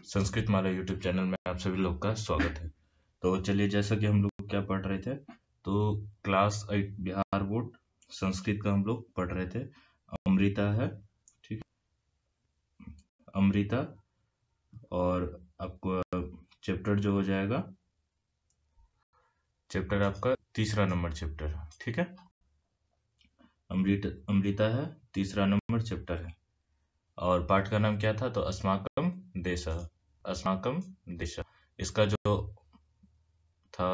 संस्कृत माला YouTube channel में आप सभी लोग का स्वागत है। तो चलिए, जैसा कि हम लोग क्या पढ़ रहे थे, तो क्लास 8 बिहार बोर्ड संस्कृत का हम लोग पढ़ रहे थे। अमृता है, ठीक, अमृता। और आपको चैप्टर जो हो जाएगा, चैप्टर आपका तीसरा नंबर चैप्टर है, ठीक है। अमृता है, तीसरा नंबर चैप्टर है। और पाठ का नाम क्या था? तो अस्माकम देशः, अस्माकम देशः। इसका जो था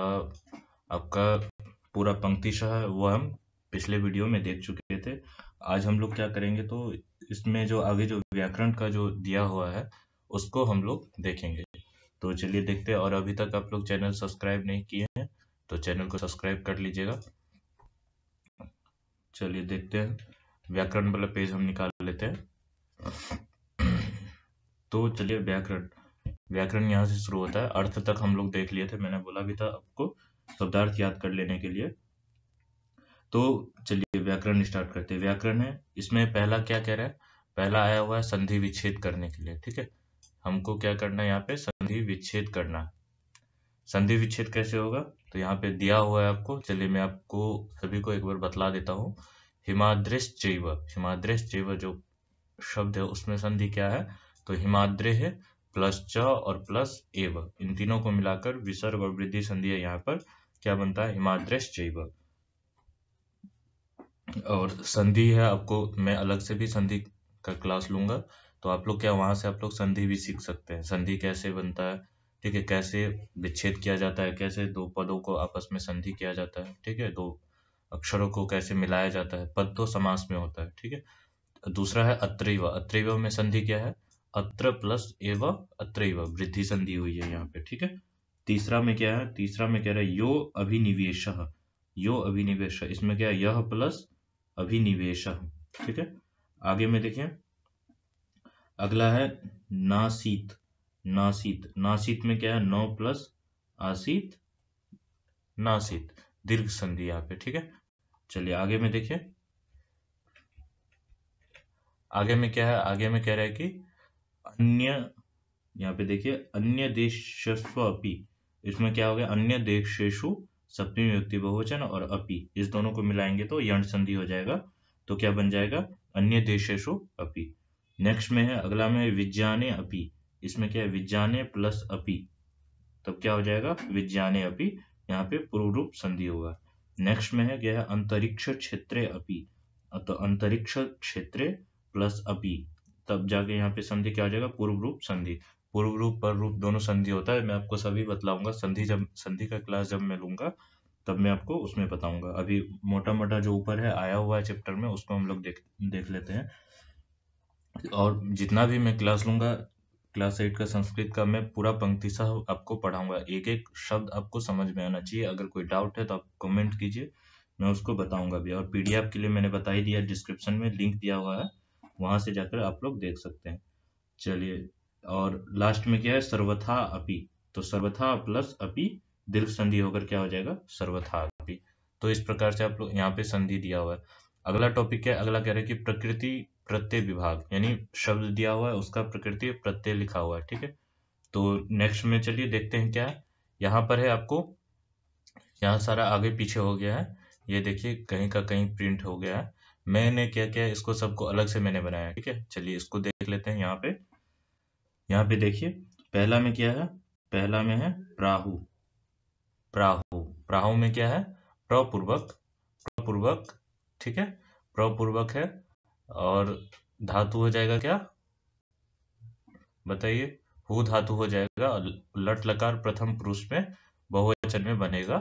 आपका पूरा पंक्तिशः है, वो हम पिछले वीडियो में देख चुके थे। आज हम लोग क्या करेंगे, तो इसमें जो आगे जो व्याकरण का जो दिया हुआ है उसको हम लोग देखेंगे। तो चलिए देखते हैं। और अभी तक आप लोग चैनल सब्सक्राइब नहीं किए हैं तो चैनल को सब्सक्राइब कर लीजिएगा। चलिए देखते हैं, व्याकरण वाला पेज हम निकाल लेते हैं। तो चलिए, व्याकरण यहाँ से शुरू होता है। अर्थ तक हम लोग देख लिए थे, मैंने बोला भी था आपको शब्दार्थ याद कर लेने के लिए। तो चलिए व्याकरण स्टार्ट करते हैं। व्याकरण है, इसमें पहला क्या कह रहा है? पहला आया हुआ है संधि विच्छेद करने के लिए, ठीक है। हमको क्या करना है यहाँ पे? संधि विच्छेद करना है। संधि विच्छेद कैसे होगा? तो यहाँ पे दिया हुआ है आपको। चलिए मैं आपको सभी को एक बार बतला देता हूँ। हिमाद्रेश्चैव, हिमाद्रेश्चैव जो शब्द है उसमें संधि क्या है? तो हिमाद्रे है प्लस च और प्लस एव, इन तीनों को मिलाकर विसर्ग और वृद्धि संधि है। यहाँ पर क्या बनता है? हिमाद्रेश्चैव। और संधि है, आपको मैं अलग से भी संधि का क्लास लूंगा, तो आप लोग क्या वहां से आप लोग संधि भी सीख सकते हैं। संधि कैसे बनता है, ठीक है, कैसे विच्छेद किया जाता है, कैसे दो पदों को आपस में संधि किया जाता है, ठीक है, दो अक्षरों को कैसे मिलाया जाता है। पद तो समास में होता है, ठीक है। दूसरा है अत्रैव, अत्रैव में संधि क्या है? अत्र प्लस एव अत्रैव, वृद्धि संधि हुई है यहाँ पे, ठीक है। तीसरा में क्या है? तीसरा में कह रहा है यो अभिनिवेशः, यो अभिनिवेश, इसमें क्या है? यह प्लस अभिनिवेशः, ठीक है। आगे में देखिए, अगला है नासीत, नासीत, नासीत में क्या है? नौ प्लस आसीत, नासीत, दीर्घ संधि यहाँ पे, ठीक है। चलिए आगे में देखिए, आगे में क्या है? आगे में कह रहा है कि अन्य, यहाँ पे देखिए, अन्य देशस्व अपि, इसमें क्या हो गया? अन्य देशेषु सप्तमी विभक्ति बहुवचन और अपि, इस दोनों को मिलाएंगे तो यण संधि हो जाएगा। तो क्या बन जाएगा? अन्य देशेषु अपि। नेक्स्ट में है, अगला में विज्ञाने अपि, इसमें क्या है? विज्ञाने प्लस अपि, तब क्या हो जाएगा? विज्ञाने अपि, यहाँ पे पूर्व रूप संधि होगा। नेक्स्ट में है क्या है? अंतरिक्ष क्षेत्रे अपि, तो अंतरिक्ष क्षेत्रे प्लस अपि, तब जाके यहाँ पे संधि क्या हो जाएगा? पूर्व रूप संधि। पूर्व रूप पर रूप दोनों संधि होता है, मैं आपको सभी बतलाऊंगा। संधि का क्लास जब मैं लूंगा तब मैं आपको उसमें बताऊंगा। अभी मोटा मोटा जो ऊपर है आया हुआ है चैप्टर में, उसको हम लोग देख लेते हैं। और जितना भी मैं क्लास लूंगा, क्लास 8 का संस्कृत का, मैं पूरा पंक्तिशः आपको पढ़ाऊंगा। एक एक शब्द आपको समझ में आना चाहिए। अगर कोई डाउट है तो आप कमेंट कीजिए, मैं उसको बताऊंगा भी। और पीडीएफ के लिए मैंने बता ही दिया, डिस्क्रिप्शन में लिंक दिया हुआ है, वहां से जाकर आप लोग देख सकते हैं। चलिए, और लास्ट में क्या है? सर्वथा अपि, तो सर्वथा प्लस अपि दीर्घ संधि होकर क्या हो जाएगा? सर्वथा अपि। तो इस प्रकार से आप लोग यहाँ पे संधि दिया हुआ है। अगला टॉपिक क्या है? अगला कह रहे हैं कि प्रकृति प्रत्यय विभाग, यानी शब्द दिया हुआ है उसका प्रकृति प्रत्यय लिखा हुआ है, ठीक है। तो नेक्स्ट में चलिए देखते हैं क्या है। यहाँ पर है आपको, यहाँ सारा आगे पीछे हो गया है, ये देखिए कहीं का कहीं प्रिंट हो गया है। मैंने क्या किया, इसको सबको अलग से मैंने बनाया, ठीक है। चलिए इसको देख लेते हैं। यहाँ पे देखिए, पहला में क्या है? पहला में है प्राहु, प्राहु, प्राहु में क्या है? प्रपूर्वक, प्रपूर्वक, ठीक है, प्रपूर्वक है। और धातु हो जाएगा क्या? बताइए। हु धातु हो जाएगा। लट लकार प्रथम पुरुष में बहुवचन में बनेगा,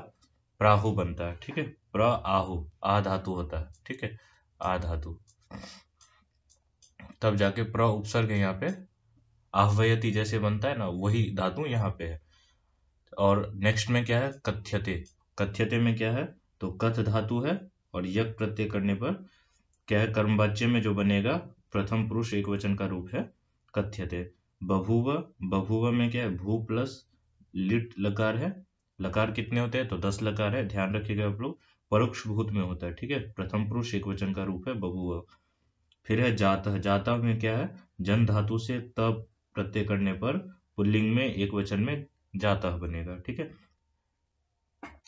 प्राहु बनता है, ठीक है। प्र आहु, आ धातु होता है, ठीक है, आ धातु, तब जाके प्र उपसर्ग है यहाँ पे। आह्वयति जैसे बनता है ना, वही धातु यहाँ पे है। और नेक्स्ट में क्या है? कथ्यते, कथ्यते में क्या है? तो कथ धातु है, और यक प्रत्यय करने पर क्या है? कर्मवाच्य में जो बनेगा प्रथम पुरुष एक वचन का रूप है कथ्यते। बभूव, बभूव में क्या है? भू प्लस लिट लकार है। लकार कितने होते हैं? तो 10 लकार है, ध्यान रखिएगा आप लोग। परोक्ष भूत में होता है, ठीक है। प्रथम पुरुष एक वचन का रूप है बभूव। फिर है जातः, जातः में क्या है? जन धातु से तब प्रत्यय करने पर पुल्लिंग में एक वचन में जातः बनेगा, ठीक है।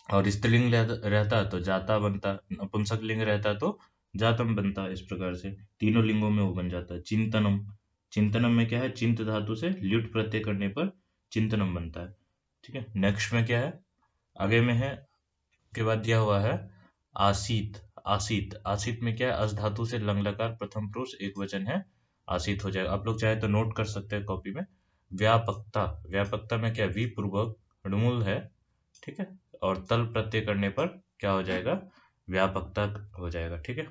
और स्त्रीलिंग रहता तो जाता बनता, नपुंसकलिंग रहता तो जातम बनता। इस प्रकार से तीनों लिंगों में वो बन जाता है। चिंतनम, चिंतनम में क्या है, चिंत धातु से ल्युट प्रत्यय करने पर चिंतनम बनता है, ठीक है। नेक्स्ट में क्या है, आगे में है के बाद दिया हुआ है आसीत। आसीत, आसीत में क्या है, अस धातु से लंग लकार प्रथम पुरुष एक वचन है, आसीत हो जाएगा। आप लोग चाहे तो नोट कर सकते हैं कॉपी में। व्यापकता, व्यापकता में क्या है, वी पूर्वक णुमूल है, ठीक है, और तल प्रत्यय करने पर क्या हो जाएगा, व्यापकता हो जाएगा, ठीक है।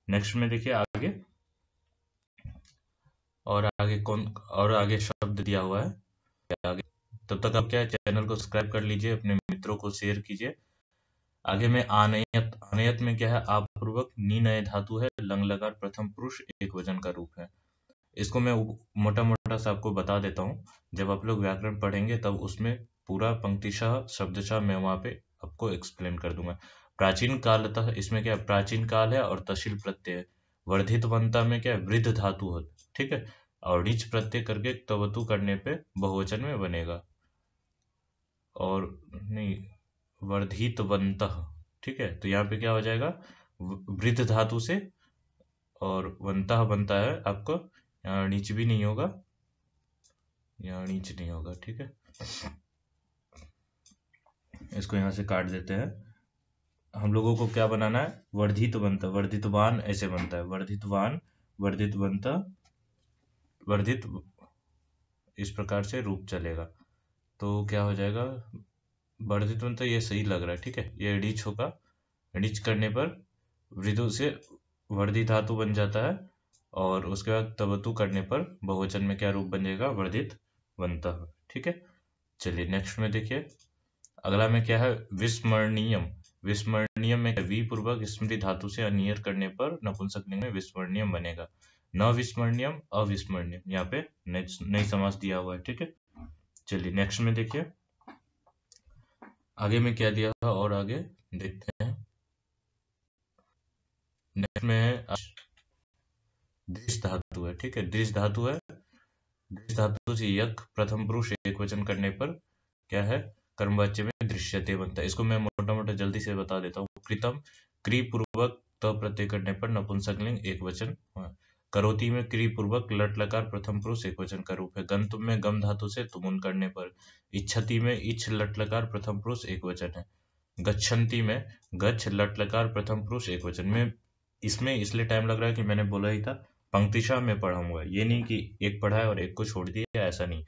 नेक्स्ट में देखिए आगे, और आगे कौन, और आगे शब्द दिया हुआ है आगे। तब तक आप क्या है, चैनल को सब्सक्राइब कर लीजिए, अपने मित्रों को शेयर कीजिए। आगे में आनयत, आनयत में क्या है, आप पूर्वक नी नए धातु है, लंग लकार प्रथम पुरुष एक वचन का रूप है। इसको मैं मोटा मोटा सा आपको बता देता हूँ, जब आप लोग व्याकरण पढ़ेंगे तब उसमें पूरा पंक्तिशः शब्दशः मैं वहां पे आपको एक्सप्लेन कर दूंगा। प्राचीन कालतः, इसमें क्या है, प्राचीन काल है और तशील प्रत्यय है। वर्धितवंता में क्या है, वृद्ध धातु है, ठीक है, और नीच प्रत्यय करके तवतु करने पे बहुवचन में बनेगा, और नहीं, वर्धितवन्तः, ठीक है। तो यहाँ पे क्या हो जाएगा, वृद्ध धातु से, और वंतः बनता है आपको, यहाँ नीच भी नहीं होगा, यहाँ नीच नहीं होगा, ठीक है। इसको यहाँ से काट देते हैं। हम लोगों को क्या बनाना है, वर्धितवंत, वर्धितवान ऐसे बनता है, वर्धितवान, वर्धितवंत, वर्धित, इस प्रकार से रूप चलेगा। तो क्या हो जाएगा, वर्धितवंत, ये सही लग रहा है, ठीक है। ये रीच होगा, रीच करने पर वृद्धु से वर्धि धातु बन जाता है, और उसके बाद तवतु करने पर बहुवचन में क्या रूप बन जाएगा, वर्धित वंतः, ठीक है। चलिए नेक्स्ट में देखिए, अगला में क्या है, विस्मरणीयम। विस्मरणीयम में वी पूर्वक स्मृति धातु से अनियर करने पर नपुंसकलिंग में विस्मरणीयम बनेगा। न विस्मरणीयम, अविस्मरणीयम, यहाँ पे नई समास दिया हुआ है, ठीक है। चलिए नेक्स्ट में देखिए, आगे में क्या दिया है, और आगे देखते हैं। नेक्स्ट में है दृश धातु है, ठीक है, दृश धातु है। दृश धातु से यक प्रथम पुरुष एक वचन करने पर क्या है, कर्मवाच्य में दृश्यते बनता है। इसको मैं मोटा मोटा जल्दी से बता देता हूँ। कृतम, क्री पूर्वक त प्रत्यय करने पर नपुंसकलिंग एक वचन। करोति में क्री पूर्वक लट लकार प्रथम पुरुष एक वचन का रूप है। गंतुम में गम धातु से तुमुन करने पर। इच्छति में इच्छ लट लकार प्रथम पुरुष एक वचन है। गच्छन्ति में गच्छ लट लकार प्रथम पुरुष एक वचन में। इसमें इसलिए टाइम लग रहा है कि मैंने बोला ही था पंक्तिशः में पढ़ाऊंगा, ये नहीं कि एक पढ़ा है और एक को छोड़ दिया, ऐसा नहीं।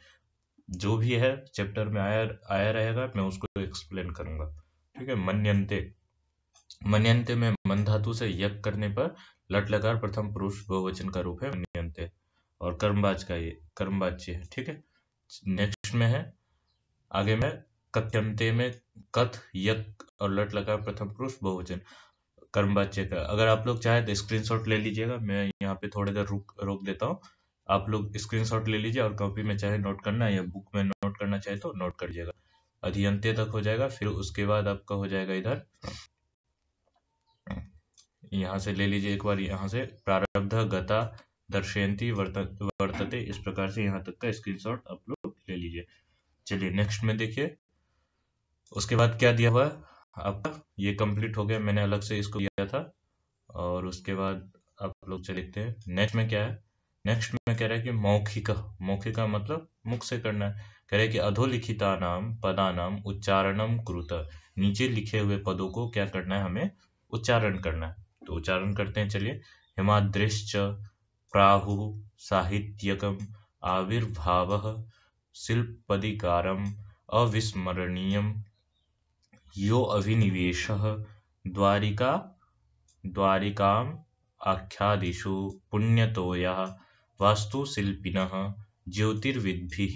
जो भी है चैप्टर में आया रहेगा, मैं उसको एक्सप्लेन करूंगा, ठीक है। मन्यन्ते, मन्यन्ते में मन धातु से यक करने पर लट लकार प्रथम पुरुष बहुवचन का रूप है मन्यन्ते, और कर्मवाच्य का ये कर्मवाच्य है, ठीक है। नेक्स्ट में है आगे में कथ्यन्ते में कथ यक और लट लकार प्रथम पुरुष बहुवचन कर्मवाच्य का। अगर आप लोग चाहे तो स्क्रीनशॉट ले लीजिएगा, मैं यहाँ पे थोड़ी देर रोक देता हूँ। आप लोग स्क्रीनशॉट ले लीजिए, और कॉपी में चाहे नोट करना है या बुक में नोट करना चाहे तो नोट कर लीजिएगा। अधियंत्य तक हो जाएगा, फिर उसके बाद आपका हो जाएगा इधर, यहाँ से ले लीजिए एक बार, यहाँ से प्रारब्ध गता दर्शयंती वर्तते, इस प्रकार से यहाँ तक का स्क्रीनशॉट आप लोग ले लीजिए। चलिए नेक्स्ट में देखिए, उसके बाद क्या दिया हुआ है आपका, ये कंप्लीट हो गया, मैंने अलग से इसको किया था। और उसके बाद आप लोग चले देखते हैं नेक्स्ट में क्या है। नेक्स्ट में कह रहा है कि मौखिक, मौखिक मतलब मुख से करना है। कह रहे हैं कि अधोलिखिता नाम पदा नाम उच्चारणम कुरुत, नीचे लिखे हुए पदों को क्या करना है, हमें उच्चारण करना है। तो उच्चारण करते हैं, चलिए। हिमाद्रिश्च प्राहु साहित्यकम आविर्भावः शिल्पदिकारम अविस्मरणीयम यो अभिनिवेशः द्वारिका द्वारिकाम् आख्यादिषु पुण्यतोयः वास्तुशिल्पिनः ज्योतिर्विद्भिः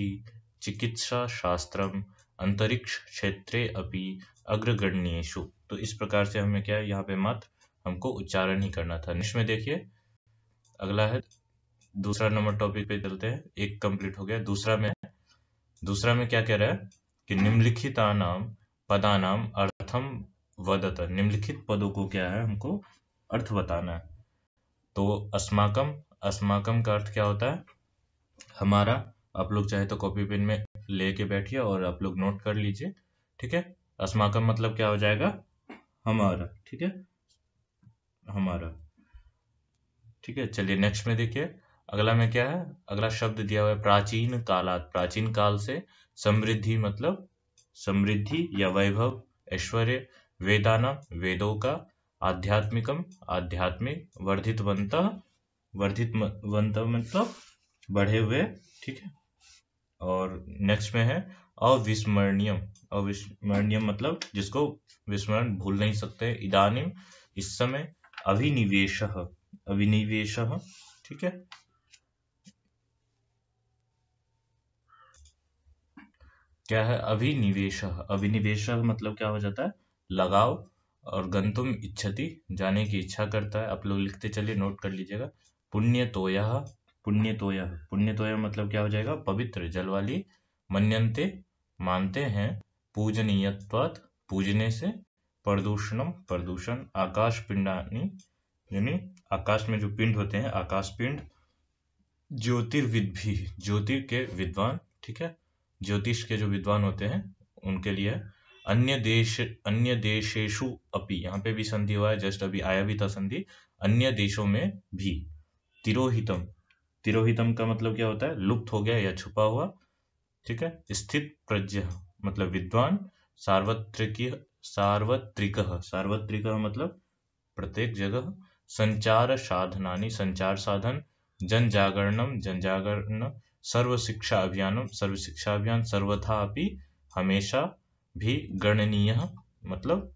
चिकित्साशास्त्रम् अंतरिक्ष क्षेत्रे अपि अग्रगण्येषु। तो इस प्रकार से हमें क्या है, यहाँ पे मात्र हमको उच्चारण ही करना था। नेक्स्ट में देखिए, अगला है दूसरा नंबर टॉपिक पे चलते हैं, एक कंप्लीट हो गया। दूसरा में क्या कह रहा है कि निम्नलिखितानां पदानां अर्थम वदत, निम्नलिखित पदों को क्या है, हमको अर्थ बताना है। तो अस्माकम, अस्माकम का अर्थ क्या होता है, हमारा। आप लोग चाहे तो कॉपी पेन में लेके बैठिए और आप लोग नोट कर लीजिए। ठीक है, अस्माकम मतलब क्या हो जाएगा, हमारा। ठीक है, हमारा। ठीक है, चलिए नेक्स्ट में देखिए, अगला में क्या है, अगला शब्द दिया हुआ है प्राचीन कालात। प्राचीन काल से समृद्धि मतलब समृद्धि या वैभव, ऐश्वर्य। वेदानाम वेदों का। आध्यात्मिकम आध्यात्मिक। वर्धितवंत मतलब बढ़े हुए। ठीक है, और नेक्स्ट में है अविस्मरणीयम। अविस्मरणीयम मतलब जिसको विस्मरण भूल नहीं सकते। इदानीम इस समय। अभिनिवेशः अभिनिवेशः। ठीक है, क्या है अभिनिवेशः। अभिनिवेशः मतलब क्या हो जाता है, लगाव। और गंतुम इच्छति जाने की इच्छा करता है। आप लोग लिखते चलिए, नोट कर लीजिएगा। पुण्यतोयः पुण्यतोयः पुण्यतोयः मतलब क्या हो जाएगा, पवित्र जल वाली। मन्यन्ते मानते हैं। पूजनीयत्वात् पूजने से। प्रदूषणम प्रदूषण। आकाश पिंडानी यानी आकाश में जो पिंड होते हैं, आकाश पिंड। ज्योतिर्विद भी ज्योतिर के विद्वान। ठीक है, ज्योतिष के जो विद्वान होते हैं उनके लिए। अन्य देशेषु अपि, यहाँ पे भी संधि हुआ है, जस्ट अभी आया भी था संधि। अन्य देशों में भी। तिरोहितम। तिरोहितम का मतलब क्या होता है, लुप्त हो गया या छुपा हुआ। ठीक है, स्थित प्रज्ञ मतलब विद्वान। सार्वत्रिक सार्वत्रिक सार्वत्रिक मतलब प्रत्येक जगह। संचार साधनानि संचार साधन। जन जागरणम जन जागरण। सर्व शिक्षा अभियानम सर्व शिक्षा अभियान। सर्वथा अपि हमेशा भी। गणनीय मतलब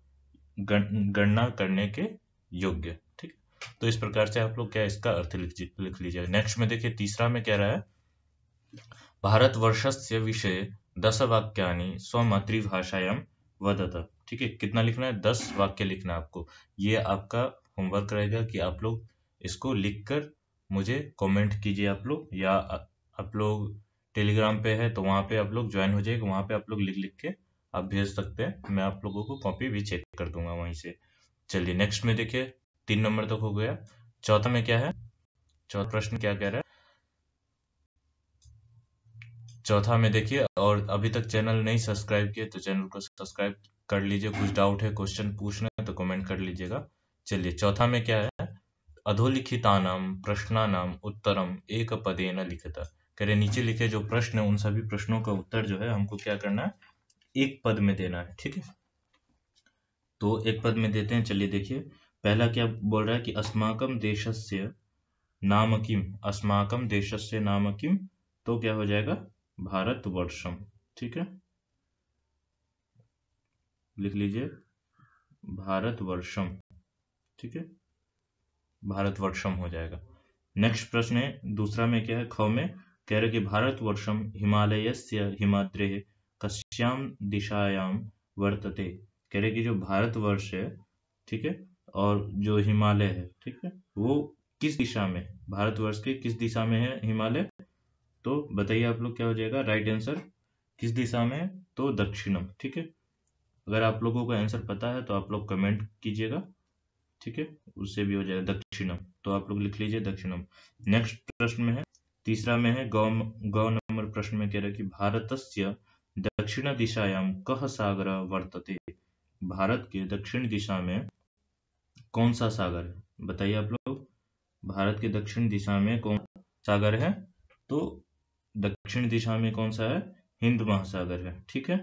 गणना करने के योग्य। ठीक, तो इस प्रकार से आप लोग क्या इसका अर्थ लिख लीजिए। नेक्स्ट में देखिए, तीसरा में कह रहा है भारतवर्षस्य विषये 10 वाक्यानि स्वमातृभाषायां वदत। ठीक है, कितना लिखना है, 10 वाक्य लिखना है आपको। ये आपका होमवर्क रहेगा कि आप लोग इसको लिखकर मुझे कमेंट कीजिए आप लोग, या आप लोग टेलीग्राम पे है तो वहाँ पे आप लोग ज्वाइन हो जाइए, वहाँ पे आप लोग लिख लिख के आप भेज सकते हैं। मैं आप लोगों को कॉपी भी चेक कर दूंगा वहीं से। चलिए नेक्स्ट में देखिए, 3 नंबर तक हो गया। चौथा में क्या है, चौथा प्रश्न क्या कह रहा है। चौथा में देखिए, और अभी तक चैनल नहीं सब्सक्राइब किए तो चैनल को सब्सक्राइब कर लीजिए। कुछ डाउट है, क्वेश्चन पूछना है तो कमेंट कर लीजिएगा। चलिए चौथा में क्या है, अधोलिखितानाम प्रश्नानाम उत्तरम एक पदेन लिखित। कह रहे नीचे लिखे जो प्रश्न है उन सभी प्रश्नों का उत्तर जो है हमको क्या करना है, एक पद में देना है। ठीक है, तो एक पद में देते हैं। चलिए देखिए, पहला क्या बोल रहा है कि अस्माकम देशस्य नाम किम। अस्माकम देशस्य नाम किम, तो क्या हो जाएगा, भारतवर्षम। ठीक है, लिख लीजिए भारतवर्षम। ठीक है, भारतवर्षम हो जाएगा। नेक्स्ट प्रश्न है, दूसरा में क्या है, ख में कह रहे कि भारतवर्षम हिमालयस्य हिमाद्रेः कस्यां दिशायां वर्तते। कह रहे कि जो भारतवर्ष है, ठीक है, और जो हिमालय है, ठीक है, वो किस दिशा में, भारतवर्ष के किस दिशा में है हिमालय। तो बताइए आप लोग क्या हो जाएगा, राइट आंसर किस दिशा में है, तो दक्षिणम। ठीक है, अगर आप लोगों को आंसर पता है तो आप लोग कमेंट कीजिएगा। ठीक है, उससे भी हो जाएगा दक्षिणम, तो आप लोग लिख लीजिए दक्षिणम। नेक्स्ट प्रश्न में है, तीसरा में है गौ। गौ नंबर प्रश्न में कह रहा है कि भारतस्य दक्षिण दिशायां कः सागर वर्तते। भारत के दक्षिण दिशा में कौन सा सागर है, बताइए आप लोग। भारत के दक्षिण दिशा में कौन सागर है, तो दक्षिण दिशा में कौन सा है, हिंद महासागर है। ठीक है,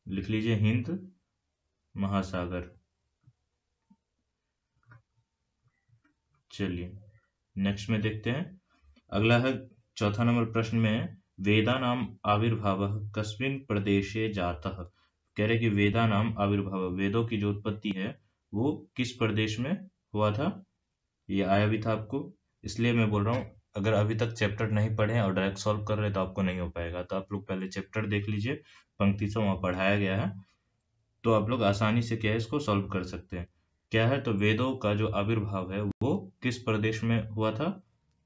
लिख लीजिए हिंद महासागर। चलिए नेक्स्ट में देखते हैं, अगला है चौथा नंबर प्रश्न में है वेदा नाम आविर्भाव कस्मिन् प्रदेशे जातः। कह रहे कि वेदा नाम आविर्भाव, वेदों की जो उत्पत्ति है वो किस प्रदेश में हुआ था। ये आया भी था आपको, इसलिए मैं बोल रहा हूँ अगर अभी तक चैप्टर नहीं पढ़े और डायरेक्ट सॉल्व कर रहे तो आपको नहीं हो पाएगा। तो आप लोग पहले चैप्टर देख लीजिए, पंक्ति से वहाँ पढ़ाया गया है, तो आप लोग आसानी से क्या है इसको सॉल्व कर सकते हैं। क्या है, तो वेदों का जो आविर्भाव है वो किस प्रदेश में हुआ था,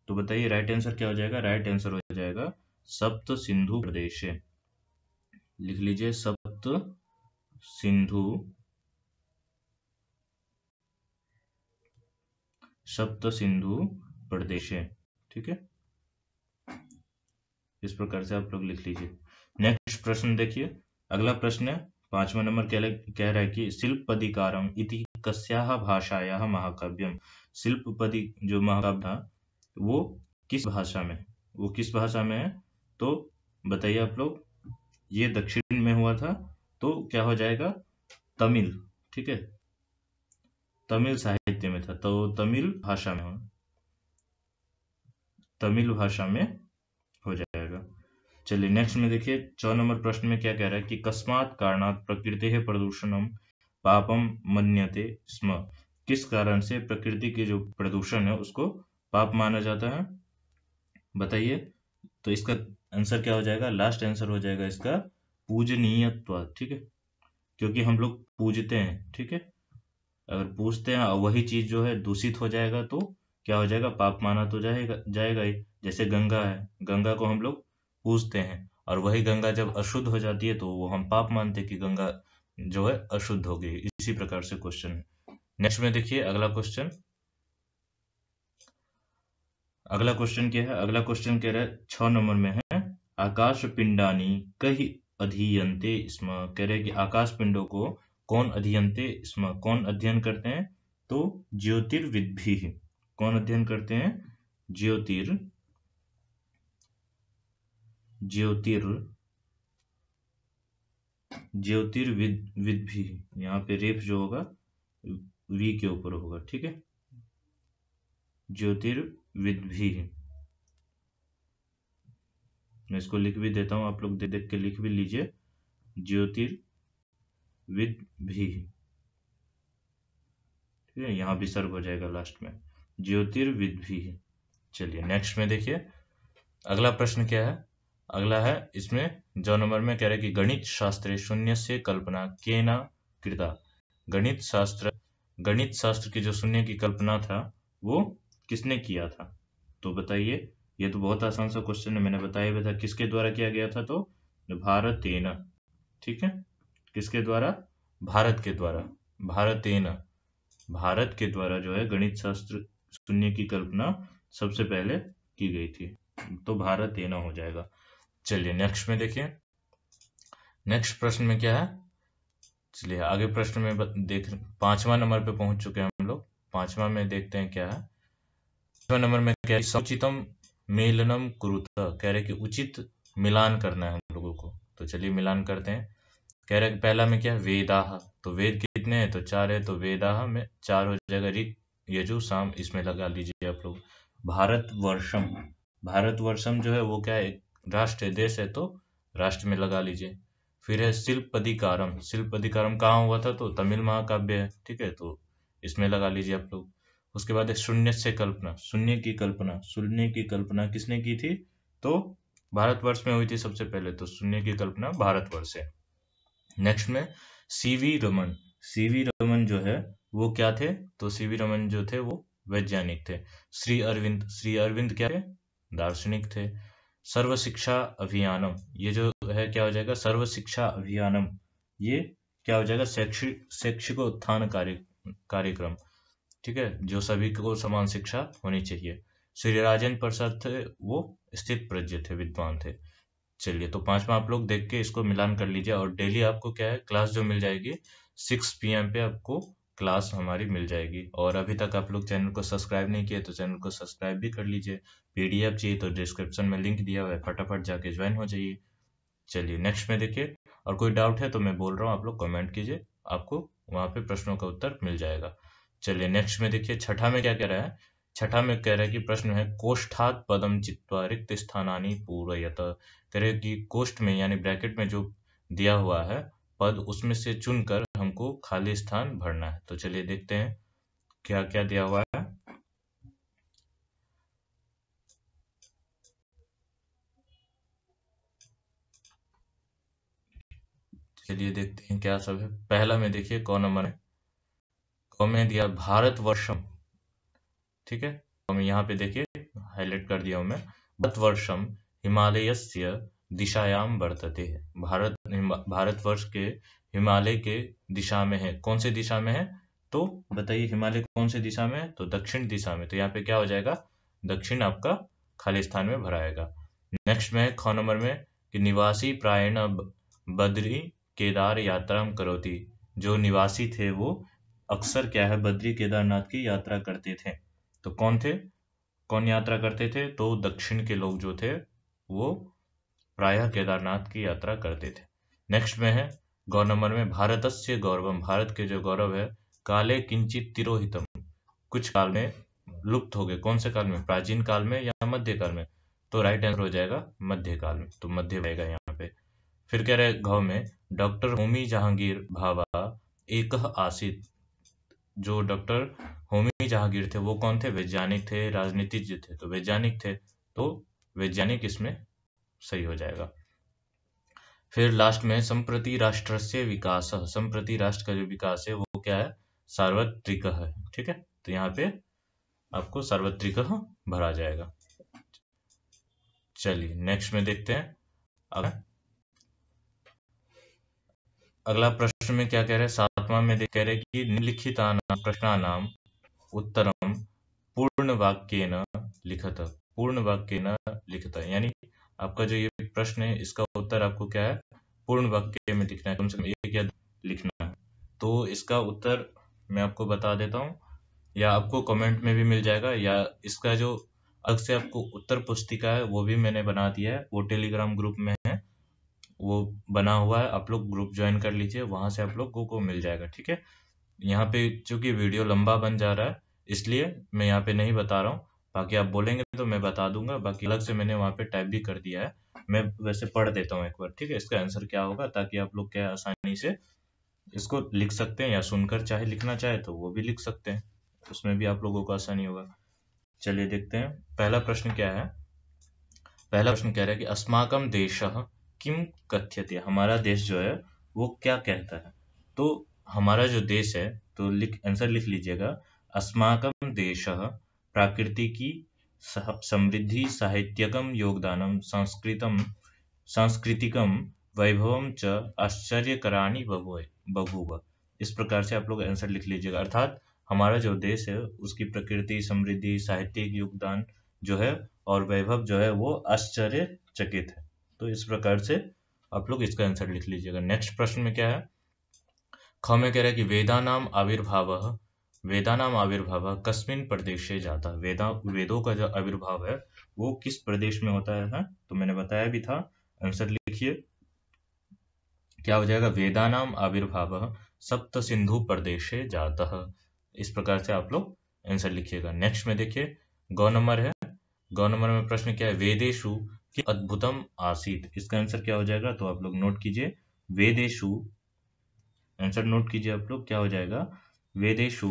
तो बताइए राइट आंसर क्या हो जाएगा, राइट आंसर हो जाएगा सप्त सिंधु प्रदेश। लिख लीजिए सप्त सिंधु, सप्त सिंधु प्रदेश। ठीक है, इस प्रकार से आप लोग लिख लीजिए। नेक्स्ट प्रश्न देखिए, अगला प्रश्न है 5वां नंबर कह रहा है कि शिल्पदिकारम इति कस्याः भाषायाः महाकाव्यम। शिल्पपदी जो महाकाव्य था वो किस भाषा में, वो किस भाषा में है, तो बताइए आप लोग। ये दक्षिण में हुआ था, तो क्या हो जाएगा, तमिल। ठीक है, तमिल साहित्य में था, तो तमिल भाषा में हो, तमिल भाषा में हो जाएगा। चलिए नेक्स्ट में देखिए, 4 नंबर प्रश्न में क्या कह रहा है कि कस्मात् कारणात् प्रकृतेः प्रदूषणम पापम मन्यते स्म। किस कारण से प्रकृति के जो प्रदूषण है उसको पाप माना जाता है, बताइए। तो इसका आंसर क्या हो जाएगा, लास्ट आंसर हो जाएगा इसका पूजनीयत्व। ठीक है, क्योंकि हम लोग पूजते हैं। ठीक है, अगर पूजते हैं और वही चीज जो है दूषित हो जाएगा तो क्या हो जाएगा, पाप माना तो जाएगा ही। जैसे गंगा है, गंगा को हम लोग पूजते हैं और वही गंगा जब अशुद्ध हो जाती है तो वो हम पाप मानते हैं कि गंगा जो है अशुद्ध हो गई। इसी प्रकार से क्वेश्चन है। नेक्स्ट में देखिए अगला क्वेश्चन, अगला क्वेश्चन क्या है, अगला क्वेश्चन कह रहा है 6 नंबर में है, आकाश पिंडानी कहि अधीयन्ते स्म। कह रहे हैं कि आकाश पिंडों को कौन अधीयन्ते स्म, कौन अध्ययन करते हैं, तो ज्योतिर्विद्भिः। कौन अध्ययन करते हैं, ज्योतिर्विद्भिः। यहाँ पे रेफ जो होगा वी के ऊपर होगा। ठीक है, ज्योतिर्विद्भिः। मैं इसको लिख भी देता हूँ, आप लोग देख देख के लिख भी लीजिए, ज्योतिर्विद्भिः। ठीक है, यहाँ विसर्ग हो जाएगा लास्ट में, ज्योतिर्विद्भिः। चलिए नेक्स्ट में देखिए, अगला प्रश्न क्या है, अगला है इसमें 2 नंबर में कह रहा है कि गणित शास्त्रे शून्य से कल्पना केना कृता। गणित शास्त्र की जो शून्य की कल्पना था वो किसने किया था, तो बताइए। ये तो बहुत आसान सा क्वेश्चन है, मैंने बताया भी था किसके द्वारा किया गया था, तो भारतेन। ठीक है, किसके द्वारा, भारत के द्वारा, भारतेन, भारत के द्वारा जो है गणित शास्त्र शून्य की कल्पना सबसे पहले की गई थी, तो भारतेन हो जाएगा। चलिए नेक्स्ट में देखिए, नेक्स्ट प्रश्न में क्या है, चलिए आगे प्रश्न में देख 5वां नंबर पे पहुंच चुके हैं हम लोग। 5वां में देखते हैं क्या है, 5वां नंबर में क्या है, समुचितम मेलनम कुरुत। कह रहे कि उचित मिलान करना है हम लोगों को, तो चलिए मिलान करते हैं। कह रहे पहला में क्या है, वेदाह। तो वेद कितने हैं, तो 4 है, तो वेदाह में 4 हो जाएगा, ऋग यजु साम, इसमें लगा लीजिए आप लोग। भारतवर्षम, भारतवर्षम जो है वो क्या है, एक राष्ट्र है, देश है, तो राष्ट्र में लगा लीजिए। फिर है शिल्पदिकारम, शिल्पदिकारम कहाँ हुआ था, तो तमिल महाकाव्य है। ठीक है, तो इसमें लगा लीजिए आप लोग। उसके बाद है शून्य से कल्पना, शून्य की कल्पना, शून्य की कल्पना किसने की थी, तो भारतवर्ष में हुई थी सबसे पहले, तो शून्य की कल्पना भारतवर्ष है। नेक्स्ट में सीवी रमन, सीवी रमन जो है वो क्या थे, तो सीवी रमन जो थे वो वैज्ञानिक थे। श्री अरविंद, श्री अरविंद क्या थे, दार्शनिक थे। सर्व शिक्षा अभियानम, ये जो है क्या हो जाएगा, सर्व शिक्षा अभियानम, ये क्या हो जाएगा, शैक्षिकोत्थान कार्यक्रम। ठीक है, जो सभी को समान शिक्षा होनी चाहिए। श्री राजेंद्र प्रसाद थे, वो स्थित प्रज्ञ थे, विद्वान थे। चलिए, तो 5वां आप लोग देख के इसको मिलान कर लीजिए, और डेली आपको क्या है, क्लास जो मिल जाएगी 6 PM पे आपको क्लास हमारी मिल जाएगी। और अभी तक आप लोग चैनल को सब्सक्राइब नहीं किए तो चैनल को सब्सक्राइब भी कर लीजिए। PDF चाहिए तो डिस्क्रिप्शन में लिंक दिया हुआ है, फटाफट जाके ज्वाइन हो जाइए। चलिए नेक्स्ट में देखिए, और कोई डाउट है तो मैं बोल रहा हूँ, आप लोग कमेंट कीजिए, आपको वहाँ पे प्रश्नों का उत्तर मिल जाएगा। चलिए नेक्स्ट में देखिए, 6ठा में क्या कह रहा है, 6ठा में कह रहा है कि प्रश्न है कोष्ठात् पदम चित्वा रिक्त स्थानानि पूरयत। कह रहे कि कोष्ठ में यानी ब्रैकेट में जो दिया हुआ है पद, उसमें से चुनकर हमको खाली स्थान भरना है। तो चलिए देखते हैं क्या क्या दिया हुआ है। चलिए देखते हैं क्या सब है। पहला में देखिए क नंबर है, क में दिया भारतवर्षम। ठीक है, तो मैं यहाँ पे देखिए हाईलाइट कर दिया हूं मैं, भारतवर्षम हिमालयस्य दिशायाम वर्तते। भारतवर्ष के हिमालय के दिशा में है। कौन से दिशा में है, तो बताइए हिमालय कौन से दिशा में है, तो दक्षिण दिशा में। तो यहाँ पे क्या हो जाएगा, दक्षिण आपका खाली स्थान में भराएगा। नेक्स्ट में ख नंबर में कि निवासी प्रायण बद्री केदार यात्रा करोति, जो निवासी थे वो अक्सर क्या है बद्री केदारनाथ की यात्रा करते थे। तो कौन थे, कौन यात्रा करते थे, तो दक्षिण के लोग जो थे वो प्रायः केदारनाथ की यात्रा करते थे। नेक्स्ट में है गौ नंबर में भारतस्य गौरवम, भारत के जो गौरव है, काले किंचित तिरोहितम, कुछ काल में लुप्त हो गए। कौन से काल में, प्राचीन काल में या मध्य काल में, तो राइट आंसर हो जाएगा मध्य काल में, तो मध्य रहेगा यहाँ पे। फिर कह रहे घ में डॉक्टर होमी जहांगीर भाभा एक आसित, जो डॉक्टर होमी जहांगीर थे वो कौन थे, वैज्ञानिक थे, राजनीतिज्ञ थे, तो वैज्ञानिक थे, तो वैज्ञानिक इसमें सही हो जाएगा। फिर लास्ट में संप्रति राष्ट्रस्य विकास, संप्रति राष्ट्र का जो विकास है वो क्या है, सार्वत्रिक है। ठीक है, तो यहाँ पे आपको सार्वत्रिक भरा जाएगा। चलिए नेक्स्ट में देखते हैं। अगला प्रश्न में क्या कह रहे हैं, 7वां में कह रहे हैं कि निम्नलिखितानां प्रश्नानां उत्तरम पूर्ण वाक्येन लिखत, पूर्ण वाक्येन लिखत, यानी आपका जो ये प्रश्न है इसका उत्तर आपको क्या है, पूर्ण वाक्य में लिखना है, कम से कम एक या लिखना है। तो इसका उत्तर मैं आपको बता देता हूँ, या आपको कमेंट में भी मिल जाएगा, या इसका जो अलग से आपको उत्तर पुस्तिका है वो भी मैंने बना दिया है, वो टेलीग्राम ग्रुप में है, वो बना हुआ है, आप लोग ग्रुप ज्वाइन कर लीजिए, वहां से आप लोगों को मिल जाएगा। ठीक है, यहाँ पे चूंकि वीडियो लंबा बन जा रहा है इसलिए मैं यहाँ पे नहीं बता रहा हूँ, बाकी आप बोलेंगे तो मैं बता दूंगा, बाकी अलग से मैंने वहाँ पे टाइप भी कर दिया है, मैं वैसे पढ़ देता हूँ एक बार। ठीक है, इसका आंसर क्या होगा, ताकि आप लोग क्या आसानी से इसको लिख सकते हैं, या सुनकर चाहे लिखना चाहे तो वो भी लिख सकते हैं, उसमें भी आप लोगों को आसानी होगा। चलिए देखते हैं पहला प्रश्न क्या है। पहला प्रश्न कह रहा है कि अस्माकं देशः किम कथ्यते, हमारा देश जो है वो क्या कहता है। तो हमारा जो देश है, तो आंसर लिख लीजिएगा, अस्माकं देशः प्राकृतिकी समृद्धि साहित्यकम योगदानम सांस्कृतिकम वैभवम च आश्चर्यकराणि बभूव। इस प्रकार से आप लोग आंसर लिख लीजिएगा, अर्थात हमारा जो देश है उसकी प्रकृति समृद्धि साहित्यिक योगदान जो है और वैभव जो है वो आश्चर्यचकित है। तो इस प्रकार से आप लोग इसका आंसर लिख लीजिएगा। नेक्स्ट प्रश्न में क्या है, ख में कह रहा है कि वेदानाम आविर्भाव कस्मिन प्रदेशे जाता, वेदों का जो आविर्भाव है वो किस प्रदेश में होता है, तो मैंने बताया भी था, आंसर लिखिए क्या हो जाएगा, वेदानाम आविर्भाव सप्त सिंधु प्रदेशे जाता। इस प्रकार से आप लोग आंसर लिखिएगा। नेक्स्ट में देखिए गौ नंबर है, गौ नंबर में प्रश्न क्या है, वेदेशु कि अद्भुतम आसीत, इसका आंसर क्या हो जाएगा, तो आप लोग नोट कीजिए, वेदेशु, आंसर नोट कीजिए आप लोग, क्या हो जाएगा, वेदेशु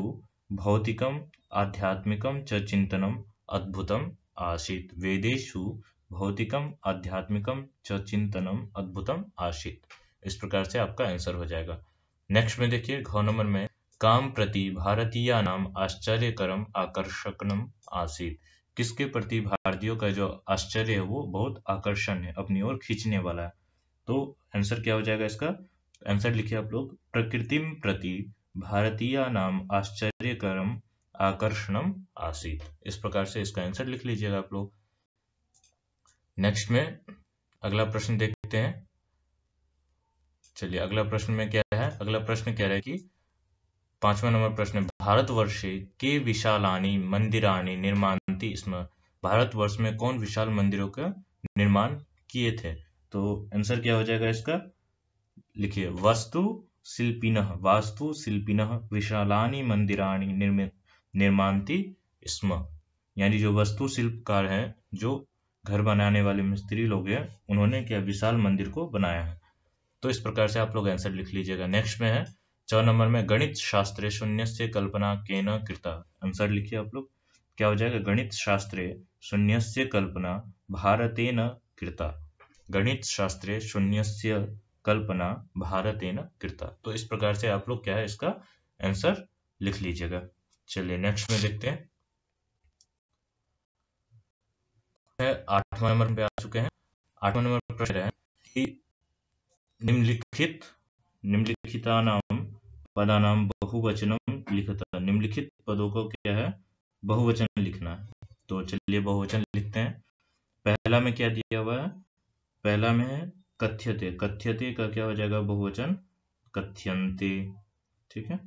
भौतिकम आध्यात्मिकम च चिंतनम अद्भुतम आसीत, वेदेशु भौतिकम आध्यात्मिकम च चिंतनम अद्भुतम आसीत। इस प्रकार से आपका आंसर हो जाएगा। नेक्स्ट में देखिए घ नंबर में काम प्रति भारतीय नाम आश्चर्यकरम आकर्षकनम आसीत, किसके प्रति भारतीयों का जो आश्चर्य है वो बहुत आकर्षण है, अपनी ओर खींचने वाला है। तो आंसर क्या हो जाएगा इसका, आंसर लिखिए आप लोग, प्रकृतिम प्रति भारतीय नाम आश्चर्यकरम आकर्षणम आसीत। इस प्रकार से इसका आंसर लिख लीजिएगा आप लोग। नेक्स्ट में अगला प्रश्न देखते हैं। चलिए अगला प्रश्न में क्या है, अगला प्रश्न कह रहा है कि 5वां नंबर प्रश्न, भारतवर्षे के विशालानि मंदिराणि निर्मान्ति स्म, भारतवर्ष में कौन विशाल मंदिरों का निर्माण किए थे। तो आंसर क्या हो जाएगा इसका, लिखिए वास्तु शिल्पिनः विशालानि मंदिराणि निर्मान्ति स्म, यानी जो वस्तु शिल्पकार हैं, जो घर बनाने वाले मिस्त्री लोग हैं, उन्होंने क्या विशाल मंदिर को बनाया है। तो इस प्रकार से आप लोग आंसर लिख लीजिएगा। नेक्स्ट में है 4 नंबर में गणित शास्त्रे शून्यस्य कल्पना केन कृता, आंसर लिखिए आप लोग, क्या हो जाएगा, गणित शास्त्रे शून्यस्य कल्पना भारतेन कृता, गणित शास्त्रे शून्यस्य कल्पना भारतेन कृता। तो इस प्रकार से आप लोग क्या है इसका आंसर लिख लीजिएगा। चलिए नेक्स्ट में देखते हैं, 8वां नंबर पे आ चुके हैं। 8वां नंबर प्रश्न है कि निम्नलिखितानां पदानां बहुवचनम लिखता, निम्नलिखित पदों को क्या है बहुवचन लिखना है। तो चलिए बहुवचन लिखते हैं। पहला में क्या दिया हुआ है, पहला में है कथ्यते, कथ्यते का क्या हो जाएगा बहुवचन, कथ्यन्ते, ठीक है,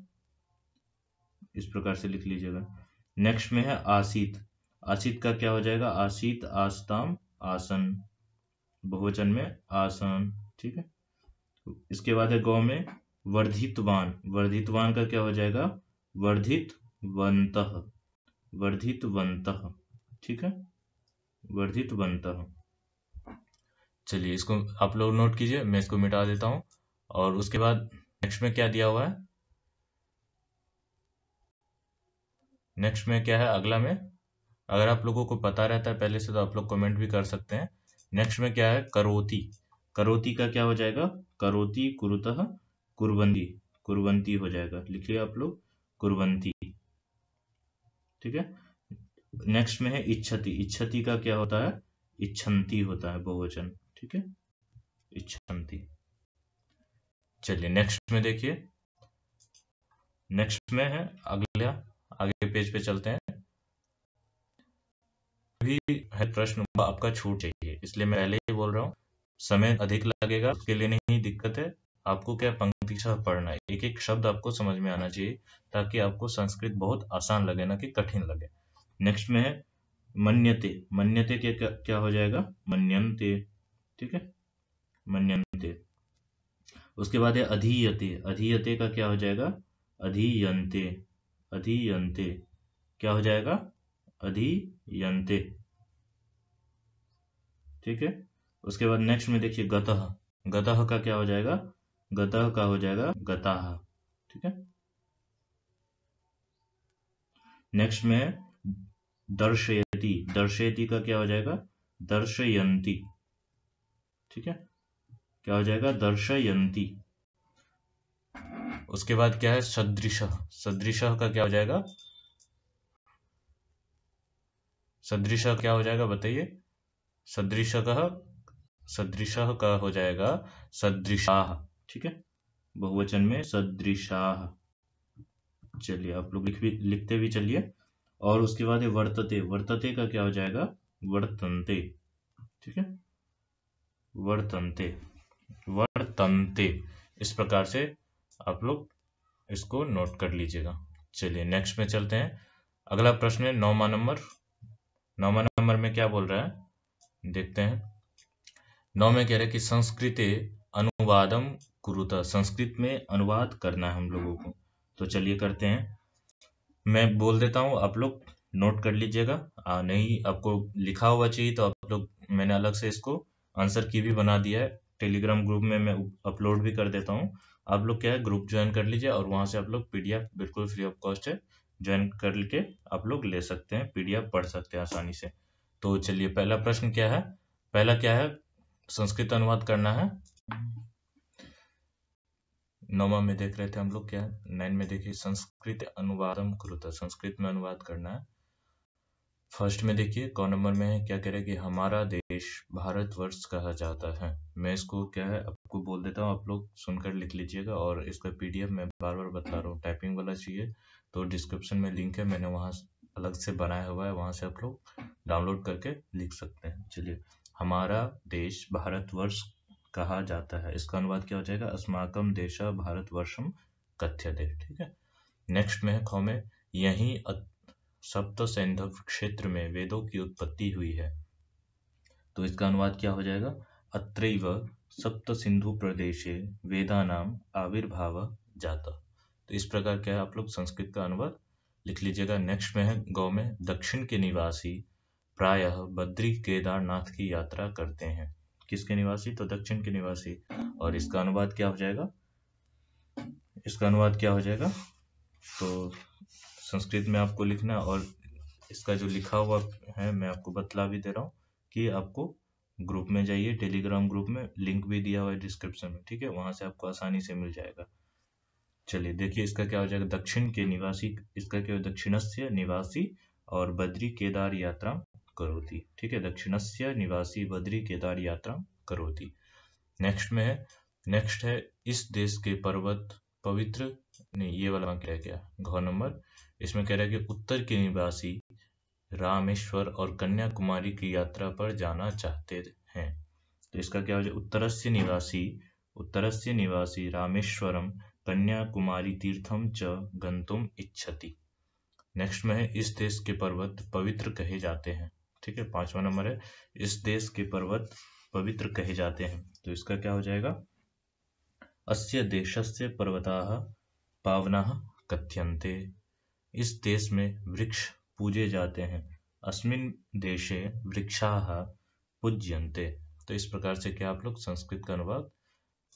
इस प्रकार से लिख लीजिएगा। नेक्स्ट में है आसीत, आसीत का क्या हो जाएगा, आसीत आस्ताम आसन, बहुवचन में आसन, ठीक है। इसके बाद है गौ में वर्धितवान, वर्धितवान का क्या हो जाएगा, वर्धितवन्तः, वर्धितवन्तः, ठीक है, वर्धितवन्तः। चलिए इसको आप लोग नोट कीजिए, मैं इसको मिटा देता हूं। और उसके बाद नेक्स्ट में क्या दिया हुआ है, नेक्स्ट में क्या है, अगला में अगर आप लोगों को पता रहता है पहले से तो आप लोग कमेंट भी कर सकते हैं। नेक्स्ट में क्या है, करोति, करोति का क्या हो जाएगा, करोति कुरुतः कुर्वन्ति, कुर्वन्ति हो जाएगा, लिखिए आप लोग कुर्वन्ति, ठीक है। नेक्स्ट में है इच्छति, इच्छति का क्या होता है, इच्छन्ति होता है बहुवचन, ठीक है, इच्छन्ति। चलिए नेक्स्ट में देखिए, नेक्स्ट में है अगला, आगे पेज पे चलते हैं। भी है प्रश्न आपका छूट चाहिए, इसलिए मैं पहले ही बोल रहा हूँ, समय अधिक लगेगा उसके लिए नहीं दिक्कत है, आपको क्या पंक्ति छह पढ़ना है, एक एक शब्द आपको समझ में आना चाहिए ताकि आपको संस्कृत बहुत आसान लगे ना कि कठिन लगे। नेक्स्ट में है मन्यते, मन्यते के क्या हो जाएगा, मन्यन्ते, ठीक है, मन्यन्ते। उसके बाद है अधीयते, अधीयते का क्या हो जाएगा, अधीयन्ते, अधीयन्ते क्या हो जाएगा, अधीयन्ते, ठीक है। उसके बाद नेक्स्ट में देखिए गतः, गतः का क्या हो जाएगा, गतः का हो जाएगा गताः, ठीक है। नेक्स्ट में दर्शयति, दर्शयति का क्या हो जाएगा, दर्शयन्ति, ठीक है, क्या हो जाएगा, दर्शयन्ति। उसके बाद क्या है सदृशः, सदृशः का क्या हो जाएगा, सदृशः क्या हो जाएगा बताइए, सदृशः, सदृशः का हो जाएगा सदृशाः, ठीक है, बहुवचन में सदृशाः। चलिए आप लोग लिखते भी चलिए। और उसके बाद है वर्तते, वर्तते का क्या हो जाएगा, वर्तन्ते, ठीक है, वर्तन्ते, वर्तन्ते, इस प्रकार से आप लोग इसको नोट कर लीजिएगा। चलिए नेक्स्ट में चलते हैं, अगला प्रश्न है 9वां नंबर, 9वां नंबर में क्या बोल रहा है देखते हैं। 9 में कह रहे हैं कि संस्कृते अनुवादम कुरुत, संस्कृत में अनुवाद करना है हम लोगों को, तो चलिए करते हैं। मैं बोल देता हूँ, आप लोग नोट कर लीजिएगा, नहीं आपको लिखा हुआ चाहिए तो आप लोग, मैंने अलग से इसको आंसर की भी बना दिया है, टेलीग्राम ग्रुप में मैं अपलोड भी कर देता हूँ, आप लोग क्या है ग्रुप ज्वाइन कर लीजिए और वहां से आप लोग पीडीएफ बिल्कुल फ्री ऑफ कॉस्ट है, ज्वाइन करके आप लोग ले सकते हैं, पीडीएफ पढ़ सकते हैं आसानी से। तो चलिए पहला प्रश्न क्या है, पहला क्या है, संस्कृत अनुवाद करना है। 9वां में देख रहे थे हम लोग, क्या 9 में देखिए संस्कृत अनुवादम कुरुत, संस्कृत में अनुवाद करना है। फर्स्ट में देखिए कौन नंबर में है, क्या कह रहे हैं कि हमारा देश भारतवर्ष कहा जाता है। मैं इसको क्या है आपको बोल देता हूँ, आप लोग सुनकर लिख लीजिएगा, और इसका पीडीएफ मैं बार बार बता रहा हूँ, टाइपिंग वाला चाहिए तो डिस्क्रिप्शन में लिंक है, मैंने वहां अलग से बनाया हुआ है, वहां से आप लोग डाउनलोड करके लिख सकते हैं। चलिए, हमारा देश भारतवर्ष कहा जाता है, इसका अनुवाद क्या हो जाएगा, अस्माकम देशः भारतवर्षम कथ्यते, ठीक है। नेक्स्ट में है ख में, यही सप्त सैंधव क्षेत्र में वेदों की उत्पत्ति हुई है, तो इसका अनुवाद क्या हो जाएगा, अत्रैव सप्त सिंधु प्रदेशे वेदानाम आविर्भाव जाता। तो इस प्रकार क्या है आप लोग संस्कृत का अनुवाद लिख लीजिएगा। नेक्स्ट में है गौ में, दक्षिण के निवासी प्रायः बद्री केदारनाथ की यात्रा करते हैं, किसके निवासी, तो दक्षिण के निवासी, और इसका अनुवाद क्या हो जाएगा, इसका अनुवाद क्या हो जाएगा, तो संस्कृत में आपको लिखना, और इसका जो लिखा हुआ है मैं आपको बतला भी दे रहा हूँ कि आपको ग्रुप में जाइए, टेलीग्राम ग्रुप में लिंक भी दिया हुआ है डिस्क्रिप्शन में, ठीक है, वहां से आपको आसानी से मिल जाएगा। चलिए देखिए इसका क्या हो जाएगा, दक्षिण के निवासी, इसका क्या हो, दक्षिणस्य निवासी और बद्री केदार यात्रा करोति, ठीक है, दक्षिणस्य निवासी बद्री केदार यात्रा करोति। नेक्स्ट में है, नेक्स्ट है इस देश के पर्वत पवित्र, नहीं ये वाला क्या क्या घ नंबर, इसमें कह रहा है कि उत्तर के निवासी रामेश्वर और कन्याकुमारी की यात्रा पर जाना चाहते हैं। तो इसका क्या हो जाए, उत्तरस्य निवासी रामेश्वरम कन्याकुमारी तीर्थम च गंतुम इच्छति। नेक्स्ट में है इस देश के पर्वत पवित्र कहे जाते हैं। ठीक है, 5वां नंबर है इस देश के पर्वत पवित्र कहे जाते हैं। तो इसका क्या हो जाएगा, अस्य देशस्य पर्वताः पावनाः कथ्यन्ते। इस देश में वृक्ष पूजे जाते हैं। अस्मिन् देशे वृक्षाः पूज्यन्ते। तो इस प्रकार से क्या आप लोग संस्कृत का अनुवाद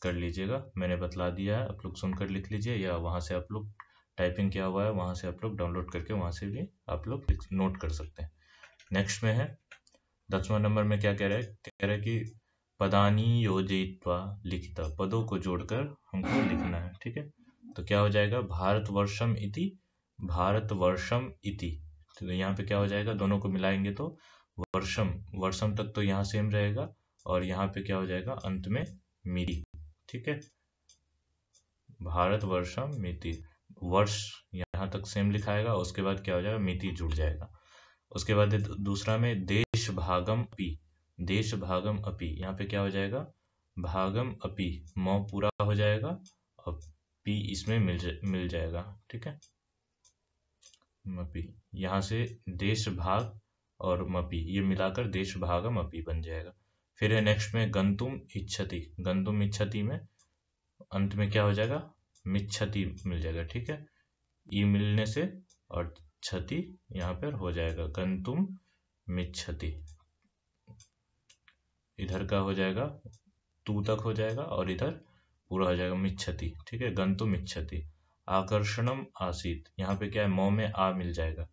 कर लीजिएगा। मैंने बतला दिया है, आप लोग सुनकर लिख लीजिए या वहां से आप लोग टाइपिंग किया हुआ है वहां से आप लोग डाउनलोड करके वहां से भी आप लोग नोट कर सकते हैं। नेक्स्ट में है 10वां नंबर में क्या कह रहा है कि पदानी योजयित्वा लिखिता, पदों को जोड़कर हमको लिखना है। ठीक है, तो क्या हो जाएगा, भारतवर्षम इति। तो यहाँ पे क्या हो जाएगा, दोनों को मिलाएंगे तो वर्षम तक तो यहाँ सेम रहेगा और यहाँ पे क्या हो जाएगा अंत में मिति। ठीक है, भारतवर्षम मिति, वर्ष यहाँ तक सेम लिखाएगा, उसके बाद क्या हो जाएगा मिति जुड़ जाएगा। उसके बाद दूसरा में देश भागम अपि, यहाँ पे क्या हो जाएगा भागम अपि, म पूरा हो जाएगा और पी इसमें मिल जाएगा। ठीक है, मपी, यहाँ से देश भाग और मपी ये मिलाकर देश भागम अपि बन जाएगा। फिर है नेक्स्ट में गंतुम इच्छति में अंत में क्या हो जाएगा मिच्छति मिल जाएगा। ठीक है, ई मिलने से और छति यहाँ पर हो जाएगा गंतुम मिच्छति। इधर का हो जाएगा तू तक हो जाएगा और इधर पूरा हो जाएगा मिच्छति। ठीक है, गंतुम इच्छति। आकर्षणम आसीत, यहाँ पे क्या है मौ में आ मिल जाएगा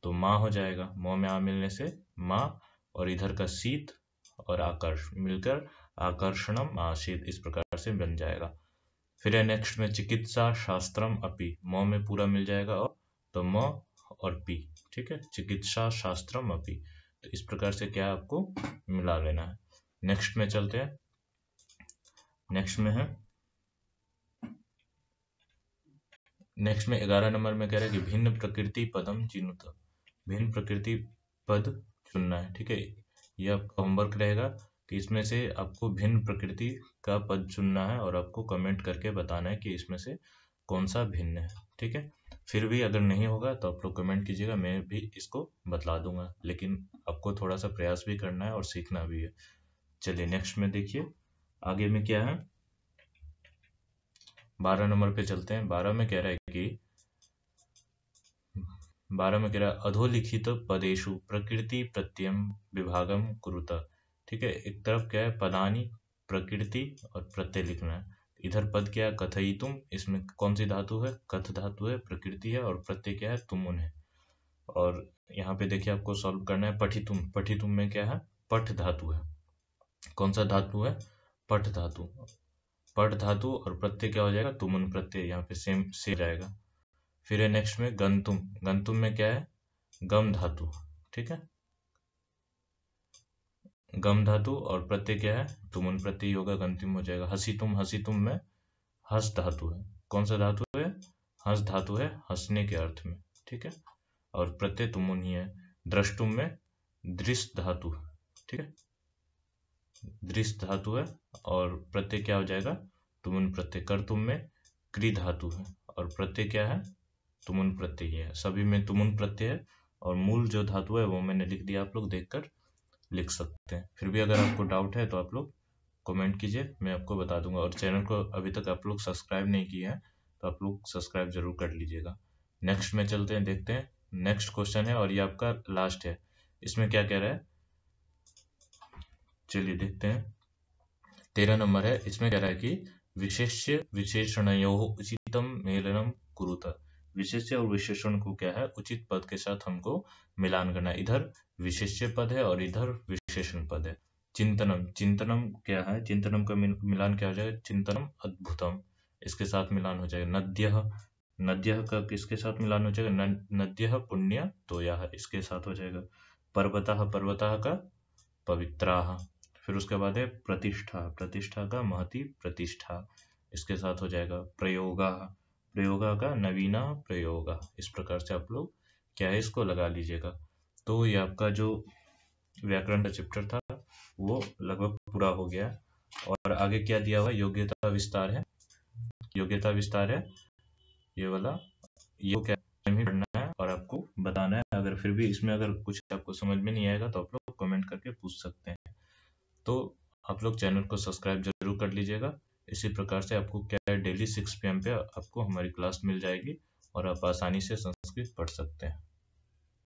तो माँ हो जाएगा, मौ में आ मिलने से माँ और इधर का शीत और आकर्ष मिलकर आकर्षणम आसीत इस प्रकार से बन जाएगा। फिर है नेक्स्ट में चिकित्सा शास्त्रम अपि, मौ में पूरा मिल जाएगा और तो म और पी। ठीक है, चिकित्सा शास्त्रम अपि, तो इस प्रकार से क्या आपको मिला लेना है। नेक्स्ट में चलते हैं, नेक्स्ट में 11 नंबर में कह रहा है कि भिन्न प्रकृति पदम चिनुत, भिन्न प्रकृति पद चुनना है। ठीक है, ये आपका होमवर्क रहेगा कि इसमें से आपको भिन्न प्रकृति का पद चुनना है और आपको कमेंट करके बताना है कि इसमें से कौन सा भिन्न है। ठीक है, फिर भी अगर नहीं होगा तो आप लोग कमेंट कीजिएगा, मैं भी इसको बतला दूंगा, लेकिन आपको थोड़ा सा प्रयास भी करना है और सीखना भी है। चलिए नेक्स्ट में देखिए आगे में क्या है, 12 नंबर पे चलते हैं। 12 में कह रहा है अधोलिखित पदेशु प्रकृति प्रत्ययम विभागम कुरुत। ठीक है, एक तरफ क्या है पदानी प्रकृति और प्रत्यय लिखना है, इधर पद क्या है कथयितुम, इसमें कौन सी धातु है कथ धातु है, प्रकृति है और प्रत्यय क्या है तुमुन है। और यहाँ पे देखिए आपको सॉल्व करना है पठितुम में क्या है पठ धातु है, कौन सा धातु है पठ धातु, पठ धातु और प्रत्यय क्या हो जाएगा तुमुन प्रत्यय, यहाँ पे सेम जाएगा। फिर है नेक्स्ट में गंतुम में क्या है गम धातु। ठीक है, गम धातु और प्रत्यय क्या है तुमुन प्रत्यय होगा, गंतुम हो जाएगा। हसीतुम में हस धातु है, कौन सा धातु है हस धातु है हंसने के अर्थ में। ठीक है, और प्रत्यय तुमुन ही है। द्रष्टुम में दृश धातु। ठीक है, दृश धातु है और प्रत्यय क्या हो जाएगा तुमुन प्रत्यय। कर्तुम में क्री धातु है और प्रत्यय क्या है तुमुन प्रत्यय है, सभी में तुमुन प्रत्यय है और मूल जो धातु है वो मैंने लिख दिया, आप लोग देखकर लिख सकते हैं। फिर भी अगर आपको डाउट है तो आप लोग कमेंट कीजिए, मैं आपको बता दूंगा। और चैनल को अभी तक आप लोग सब्सक्राइब नहीं किए हैं तो आप लोग सब्सक्राइब जरूर कर लीजिएगा। नेक्स्ट में चलते हैं, देखते हैं नेक्स्ट क्वेश्चन है और ये आपका लास्ट है। इसमें क्या कह रहा है चलिए देखते हैं। 13 नंबर है, इसमें कह रहा है कि विशेष्य विशेषणयोः उचितम मेलनम कुरुत। विशेष्य और विशेषण को क्या है उचित पद के साथ हमको मिलान करना है। इधर विशेष्य पद है और इधर विशेषण पद है। चिंतनम क्या है, चिंतनम का मिलान क्या हो जाएगा चिंतनम अद्भुतम, इसके साथ मिलान हो जाएगा। नद्यः का किसके साथ मिलान हो जाएगा नद्यः पुण्य तोयः, इसके साथ हो जाएगा। पर्वतः का पवित्राः। फिर उसके बाद है प्रतिष्ठा का महती प्रतिष्ठा, इसके साथ हो जाएगा। प्रयोगा का नवीना प्रयोगा, इस प्रकार से आप लोग क्या है इसको लगा लीजिएगा। तो ये आपका जो व्याकरण का चैप्टर था वो लगभग पूरा हो गया। और आगे क्या दिया हुआ है, योग्यता विस्तार है। योग्यता विस्तार है ये वाला, ये क्या ही पढ़ना है और आपको बताना है। अगर फिर भी इसमें अगर कुछ आपको समझ में नहीं आएगा तो आप लोग कमेंट करके पूछ सकते हैं। तो आप लोग चैनल को सब्सक्राइब जरूर कर लीजिएगा। इसी प्रकार से आपको क्या है, डेली 6 PM पे आपको हमारी क्लास मिल जाएगी और आप आसानी से संस्कृत पढ़ सकते हैं।